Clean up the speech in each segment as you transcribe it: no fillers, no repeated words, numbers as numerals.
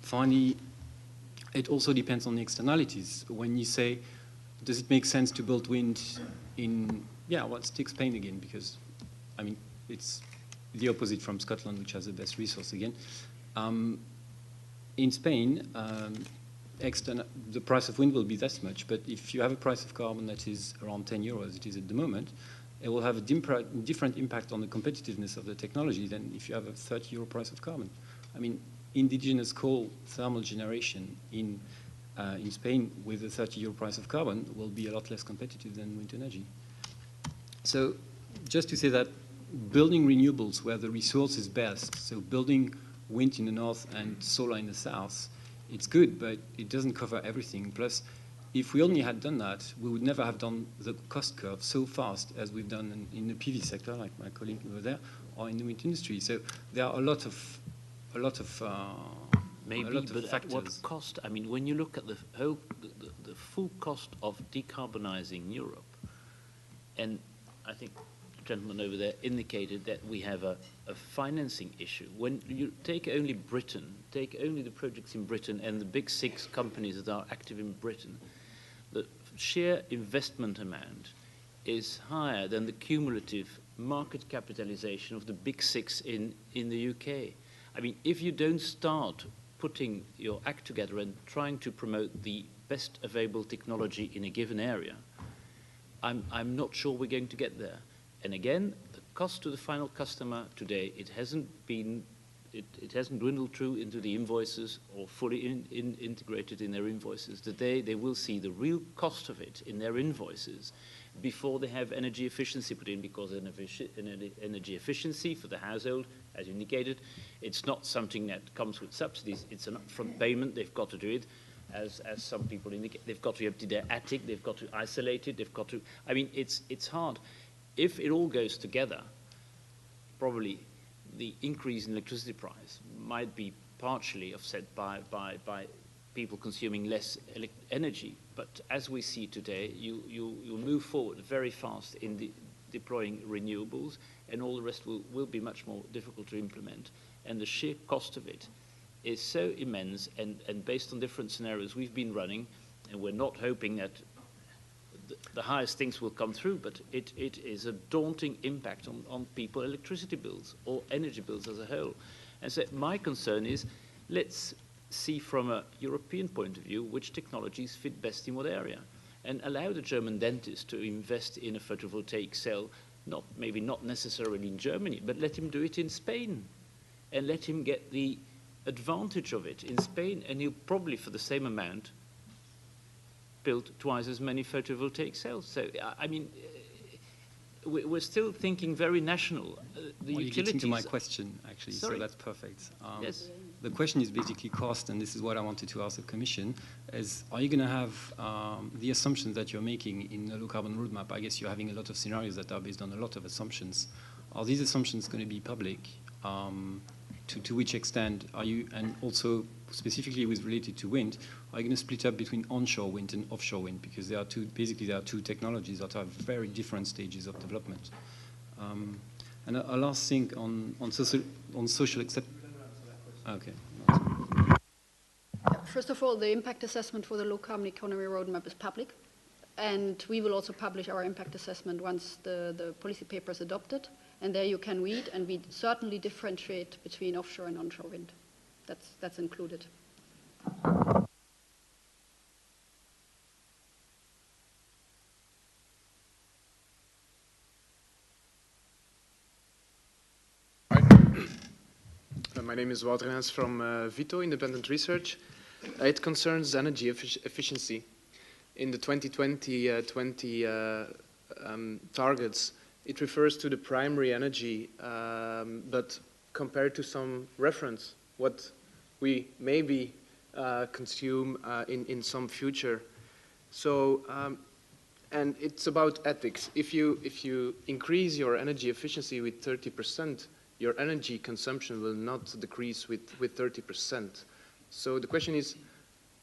Finally, it also depends on the externalities. When you say, does it make sense to build wind in, yeah, well, let's take Spain again, because, I mean, it's the opposite from Scotland, which has the best resource again. In Spain, the price of wind will be this much, but if you have a price of carbon that is around 10 euros, it is at the moment, it will have a different impact on the competitiveness of the technology than if you have a 30 euro price of carbon. I mean, indigenous coal thermal generation in Spain with a 30 euro price of carbon will be a lot less competitive than wind energy. So just to say that building renewables where the resource is best, so building wind in the north and solar in the south, it's good, but it doesn't cover everything. Plus, if we only had done that, we would never have done the cost curve so fast as we've done in the PV sector, like my colleague over there, or in the wind industry. So there are a lot of maybe, but factors. At what cost? I mean, when you look at the full cost of decarbonizing Europe, and I think the gentleman over there indicated that we have a financing issue. When you take only Britain, take only the projects in Britain and the big 6 companies that are active in Britain, the sheer investment amount is higher than the cumulative market capitalization of the big 6 in the UK. I mean, if you don't start putting your act together and trying to promote the best available technology in a given area, I'm not sure we're going to get there. And again, the cost to the final customer today, it hasn't dwindled through into the invoices or fully integrated in their invoices. Today, they will see the real cost of it in their invoices before they have energy efficiency put in, because energy efficiency for the household, as you indicated, it's not something that comes with subsidies. It's an upfront payment. They've got to do it. As some people indicate, they've got to empty their attic, they've got to isolate it, they've got to, I mean, it's hard. If it all goes together, probably the increase in electricity price might be partially offset by people consuming less energy. But as we see today, you move forward very fast in deploying renewables, and all the rest will be much more difficult to implement. And the sheer cost of it is so immense, and based on different scenarios we've been running, and we're not hoping that the highest things will come through, but it is a daunting impact on people's electricity bills or energy bills as a whole. And so my concern is, let's see from a European point of view which technologies fit best in what area, and allow the German dentist to invest in a photovoltaic cell, maybe not necessarily in Germany, but let him do it in Spain, and let him get the advantage of it in Spain, and he'll probably, for the same amount, build twice as many photovoltaic cells. So, I mean, we're still thinking very national. The well, utilities... You're getting to my question, actually, Sorry. so that's perfect. Yes. The question is basically cost, and this is what I wanted to ask the Commission, is are you going to have the assumptions that you're making in the low-carbon roadmap? I guess you're having a lot of scenarios that are based on a lot of assumptions. Are these assumptions going to be public? To which extent are you, and also specifically with related to wind, are you going to split up between onshore wind and offshore wind? Because there are two technologies that are very different stages of development. And a last thing on social acceptance. Okay. First of all, the impact assessment for the low carbon economy roadmap is public, and we will also publish our impact assessment once the policy paper is adopted. And there you can read, and we certainly differentiate between offshore and onshore wind. That's included. My name is Wouter Hans from Vito Independent Research. It concerns energy efficiency. In the 2020 targets, it refers to the primary energy, but compared to some reference, what we maybe consume in some future. So, and it's about ethics. If you increase your energy efficiency with 30%, your energy consumption will not decrease with 30%. So the question is,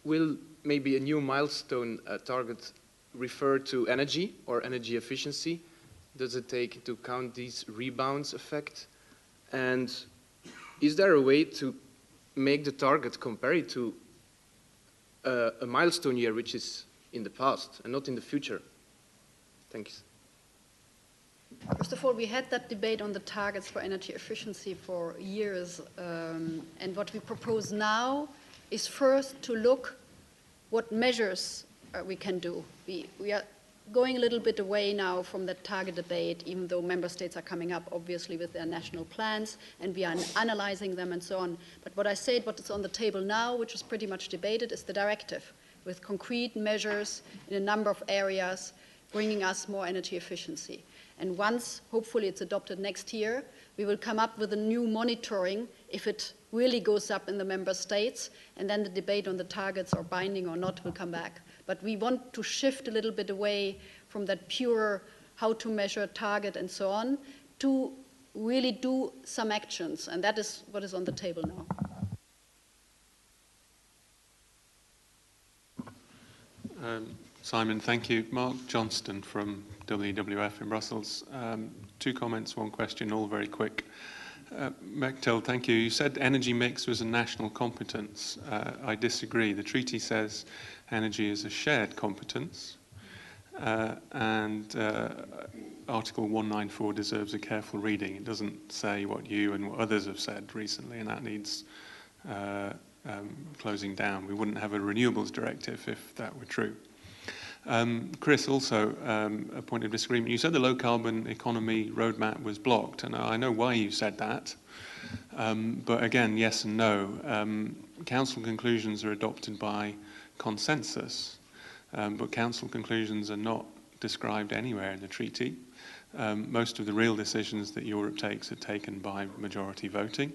will maybe a new milestone target refer to energy or energy efficiency? Does it take into account these rebounds effect? And is there a way to make the target compare it to a milestone year which is in the past and not in the future? Thanks. First of all, we had that debate on the targets for energy efficiency for years, and what we propose now is first to look what measures we can do. We are going a little bit away now from that target debate, even though member states are coming up, obviously, with their national plans, and we are analyzing them and so on. But what I said, what is on the table now, which is pretty much debated, is the directive, with concrete measures in a number of areas, bringing us more energy efficiency. And once, hopefully it's adopted next year, we will come up with a new monitoring if it really goes up in the member states, and then the debate on the targets are binding or not will come back. But we want to shift a little bit away from that pure how to measure target and so on to really do some actions, and that is what is on the table now. Simon, thank you. Mark Johnston from WWF in Brussels. 2 comments, 1 question, all very quick. Mechtel, thank you. You said energy mix was a national competence. I disagree. The treaty says energy is a shared competence, and Article 194 deserves a careful reading. It doesn't say what you and what others have said recently, and that needs closing down. We wouldn't have a renewables directive if that were true. Chris, also a point of disagreement. You said the low carbon economy roadmap was blocked, and I know why you said that. But again, yes and no. Council conclusions are adopted by consensus, but council conclusions are not described anywhere in the treaty. Most of the real decisions that Europe takes are taken by majority voting.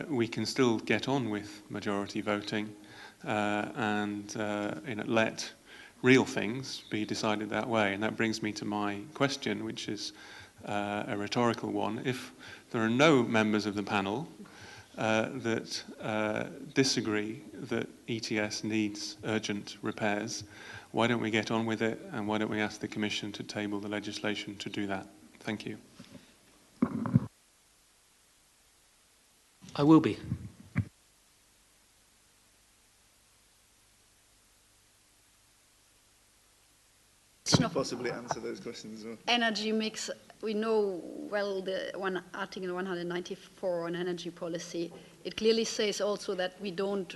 We can still get on with majority voting and let real things be decided that way. And that brings me to my question, which is a rhetorical one. If there are no members of the panel that disagree that ETS needs urgent repairs, why don't we get on with it, and why don't we ask the Commission to table the legislation to do that? Thank you. I will be. Can you possibly answer those questions as well? Energy mix, we know well the Article 194 on energy policy. It clearly says also that we don't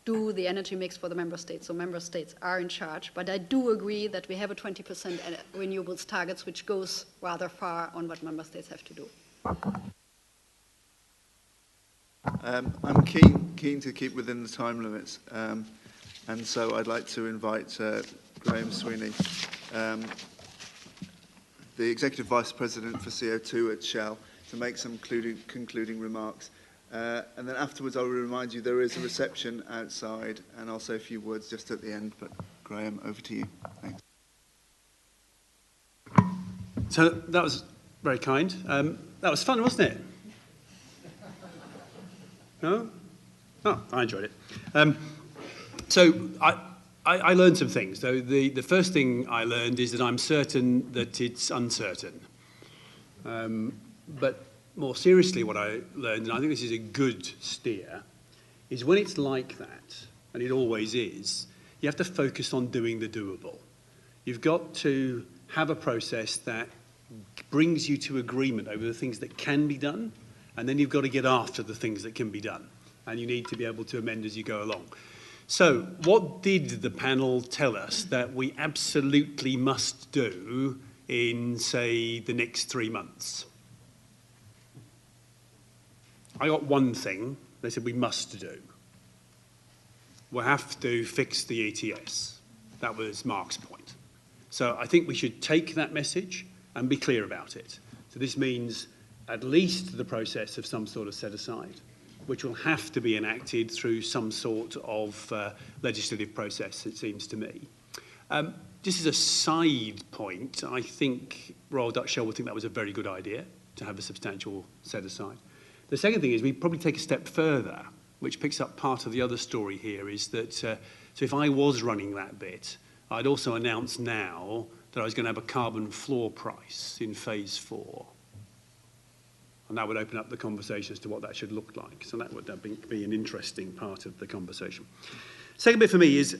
do the energy mix for the member states, so member states are in charge. But I do agree that we have a 20% renewables targets, which goes rather far on what member states have to do. I'm keen to keep within the time limits, and so I'd like to invite Graham Sweeney, the Executive Vice President for CO2 at Shell, to make some concluding remarks. And then afterwards I will remind you there is a reception outside, and I'll say a few words just at the end, but Graham, over to you. Thanks. So that was very kind. That was fun, wasn't it? No? Oh, I enjoyed it. So I learned some things. So the first thing I learned is that I'm certain that it's uncertain. But more seriously, what I learned, and I think this is a good steer, is when it's like that, and it always is, you have to focus on doing the doable. You've got to have a process that brings you to agreement over the things that can be done, and then you've got to get after the things that can be done. And you need to be able to amend as you go along. So what did the panel tell us that we absolutely must do in, say, the next 3 months? I got one thing they said we must do. We'll have to fix the ETS. That was Mark's point. So I think we should take that message and be clear about it. So this means at least the process of some sort of set-aside, which will have to be enacted through some sort of legislative process, it seems to me. Just as a side point, I think Royal Dutch Shell would think that was a very good idea to have a substantial set-aside. The second thing is we probably take a step further, which picks up part of the other story here, is that so if I was running that bit, I'd also announce now that I was going to have a carbon floor price in phase 4. And that would open up the conversation as to what that should look like. So that would be an interesting part of the conversation. Second bit for me is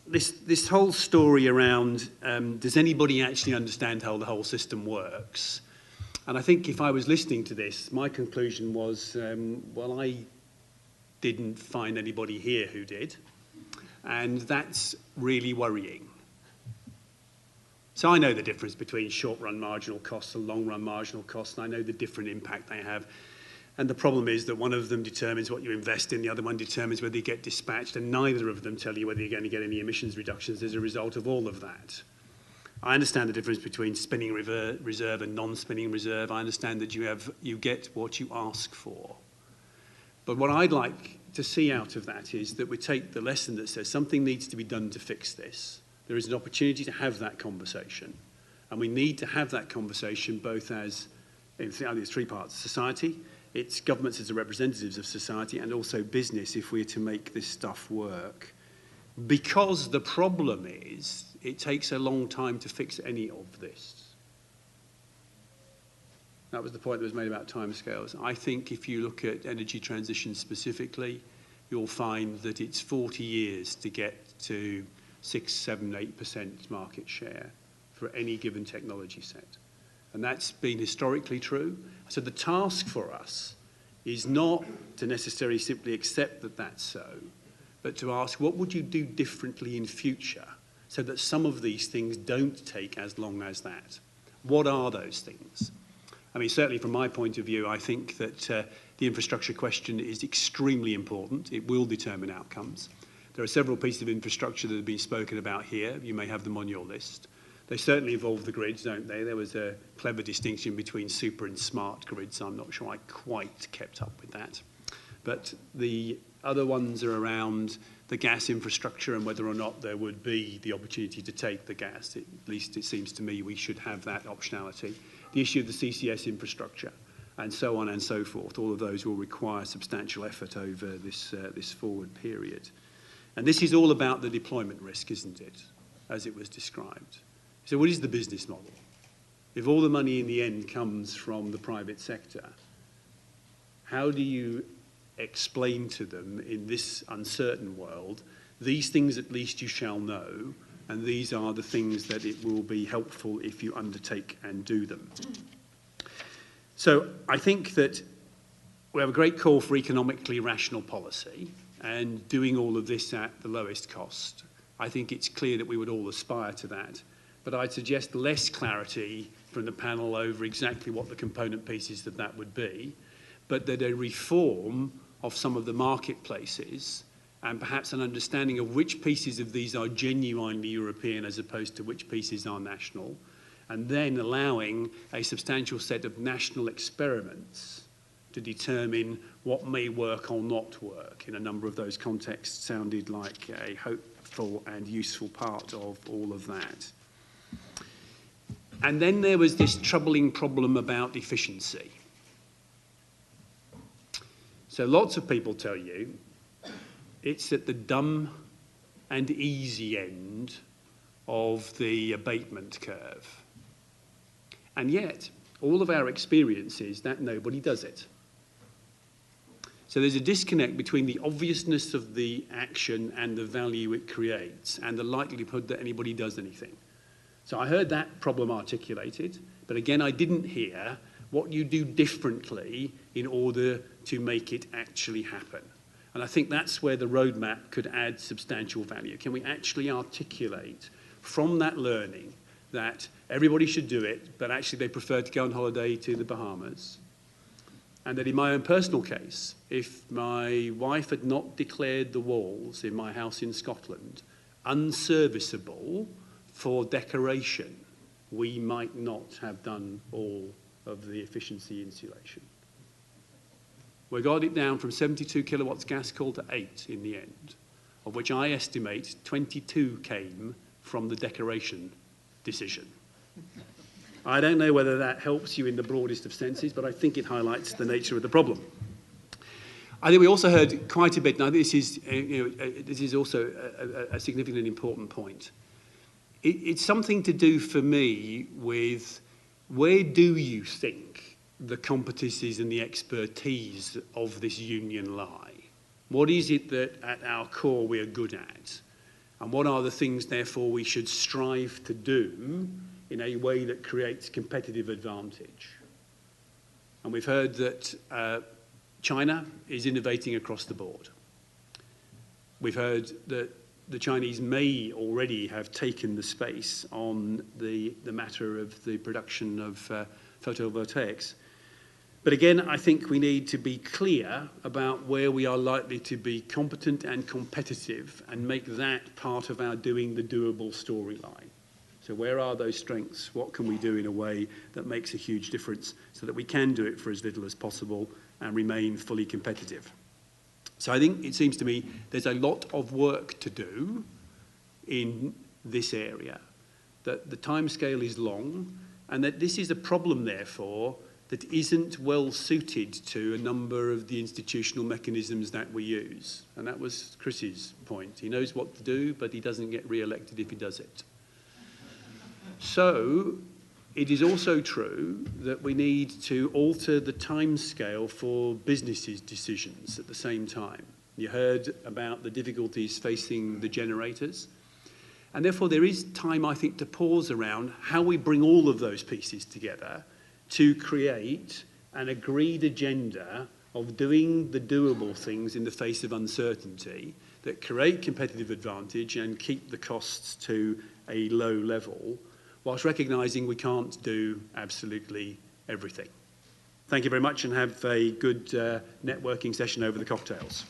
this whole story around does anybody actually understand how the whole system works? And I think if I was listening to this, my conclusion was, well, I didn't find anybody here who did. And that's really worrying. So I know the difference between short-run marginal costs and long-run marginal costs, and I know the different impact they have. And the problem is that one of them determines what you invest in, the other one determines whether you get dispatched, and neither of them tell you whether you're going to get any emissions reductions as a result of all of that. I understand the difference between spinning reserve and non-spinning reserve. I understand that you get what you ask for. But what I'd like to see out of that is that we take the lesson that says something needs to be done to fix this. There is an opportunity to have that conversation. And we need to have that conversation both as, in there's three parts: society, it's governments as the representatives of society, and also business if we're to make this stuff work. Because the problem is, it takes a long time to fix any of this. That was the point that was made about timescales. I think if you look at energy transition specifically, you'll find that it's 40 years to get to 6, 7, 8% market share for any given technology set. And that's been historically true. So the task for us is not to necessarily simply accept that that's so, but to ask, what would you do differently in future so that some of these things don't take as long as that? What are those things? I mean, certainly from my point of view, I think that the infrastructure question is extremely important. It will determine outcomes. There are several pieces of infrastructure that have been spoken about here. You may have them on your list. They certainly involve the grids, don't they? There was a clever distinction between super and smart grids. I'm not sure I quite kept up with that. But the other ones are around the gas infrastructure and whether or not there would be the opportunity to take the gas. At least it seems to me we should have that optionality. The issue of the CCS infrastructure, and so on and so forth. All of those will require substantial effort over this forward period. And this is all about the deployment risk, isn't it, as it was described. So what is the business model? If all the money in the end comes from the private sector, how do you explain to them in this uncertain world, these things at least you shall know, and these are the things that it will be helpful if you undertake and do them. So I think that we have a great call for economically rational policy and doing all of this at the lowest cost. I think it's clear that we would all aspire to that. But I'd suggest less clarity from the panel over exactly what the component pieces of that would be, but that a reform of some of the marketplaces and perhaps an understanding of which pieces of these are genuinely European as opposed to which pieces are national, and then allowing a substantial set of national experiments to determine what may work or not work. In a number of those contexts sounded like a hopeful and useful part of all of that. And then there was this troubling problem about efficiency. So lots of people tell you it's at the dumb and easy end of the abatement curve. And yet, all of our experience is that nobody does it. So there's a disconnect between the obviousness of the action and the value it creates and the likelihood that anybody does anything. So I heard that problem articulated, but again, I didn't hear what you do differently in order to make it actually happen. And I think that's where the roadmap could add substantial value. Can we actually articulate from that learning that everybody should do it, but actually they prefer to go on holiday to the Bahamas? And that in my own personal case, if my wife had not declared the walls in my house in Scotland unserviceable for decoration, we might not have done all of the efficiency insulation. We got it down from 72 kilowatts gas coal to 8 in the end, of which I estimate 22 came from the decoration decision. I don't know whether that helps you in the broadest of senses, but I think it highlights the nature of the problem. I think we also heard quite a bit, now this is, this is also a significant and important point. It's something to do for me with where do you think the competencies and the expertise of this union lie? What is it that at our core we are good at? And what are the things, therefore, we should strive to do in a way that creates competitive advantage? And we've heard that China is innovating across the board. We've heard that the Chinese may already have taken the space on the matter of the production of photovoltaics. But again, I think we need to be clear about where we are likely to be competent and competitive and make that part of our doing the doable storyline. So where are those strengths? What can we do in a way that makes a huge difference so that we can do it for as little as possible and remain fully competitive? So I think it seems to me there's a lot of work to do in this area, that the timescale is long, and that this is a problem, therefore, that isn't well suited to a number of the institutional mechanisms that we use. And that was Chris's point. He knows what to do, but he doesn't get re-elected if he does it. So it is also true that we need to alter the timescale for businesses' decisions at the same time. You heard about the difficulties facing the generators. And therefore there is time, I think, to pause around how we bring all of those pieces together to create an agreed agenda of doing the doable things in the face of uncertainty that create competitive advantage and keep the costs to a low level, whilst recognising we can't do absolutely everything. Thank you very much, and have a good networking session over the cocktails.